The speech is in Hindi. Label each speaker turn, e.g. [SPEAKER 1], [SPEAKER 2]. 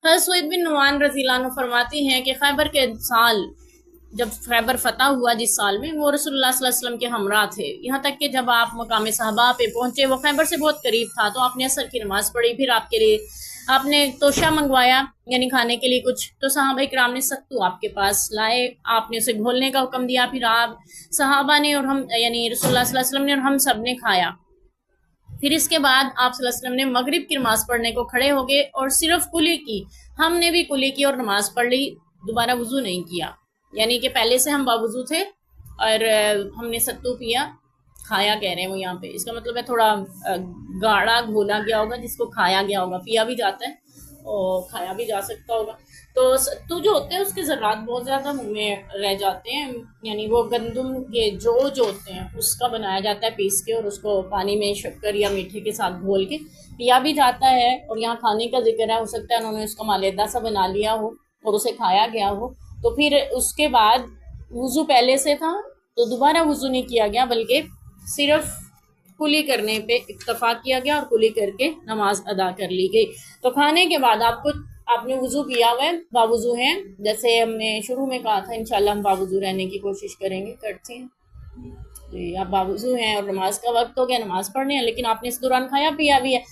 [SPEAKER 1] हज़रत सुहैब बिन नुमान रज़ियल्लाहु अन्हु फरमाती हैं कि खैबर के साल, जब खैबर फतह हुआ जिस साल में, वो रसूलुल्लाह सल्लल्लाहु अलैहि वसल्लम के हमरा थे। यहाँ तक कि जब आप मकाम सहबा पे पहुंचे, वो खैबर से बहुत करीब था, तो आपने असर की नमाज पढ़ी, फिर आपके लिए आपने तोशा मंगवाया, यानी खाने के लिए कुछ, तो सहाबा इकराम ने सत्तू आपके पास लाए, आपने उसे घोलने का हुक्म दिया, फिर आप सहाबा ने और हम, यानी रसूलुल्लाह सल्लल्लाहु अलैहि वसल्लम ने और हम सब ने खाया। फिर इसके बाद आप सल्लल्लाहु अलैहि वसल्लम ने मगरिब की नमाज पढ़ने को खड़े हो गए और सिर्फ कुली की, हमने भी कुली की और नमाज पढ़ ली, दोबारा वजू नहीं किया। यानी कि पहले से हम बावजू थे और हमने सत्तू पिया, खाया कह रहे हैं वो यहाँ पे, इसका मतलब है थोड़ा गाढ़ा घोला गया होगा, जिसको खाया गया होगा, पिया भी जाता है और खाया भी जा सकता होगा। तो सत्तू जो होते हैं उसके ज़रात बहुत ज़्यादा मुंह में रह जाते हैं, यानी वो गंदम के जो होते हैं उसका बनाया जाता है पीस के, और उसको पानी में शक्कर या मीठे के साथ घोल के पिया भी जाता है। और यहाँ खाने का जिक्र है, हो सकता है उन्होंने उसका मालेदा सा बना लिया हो और उसे खाया गया हो। तो फिर उसके बाद वज़ू पहले से था, तो दोबारा वज़ू नहीं किया गया, बल्कि सिर्फ कुली करने पे इक्तफा किया गया और कुली करके नमाज अदा कर ली गई। तो खाने के बाद आपने वज़ू किया हुआ है, बावज़ू हैं, जैसे हमने शुरू में कहा था, इंशाल्लाह हम बावज़ू रहने की कोशिश करेंगे, करते हैं जी। आप बावज़ू हैं और नमाज का वक्त हो गया, नमाज पढ़ने हैं, लेकिन आपने इस दौरान खाया पिया भी है,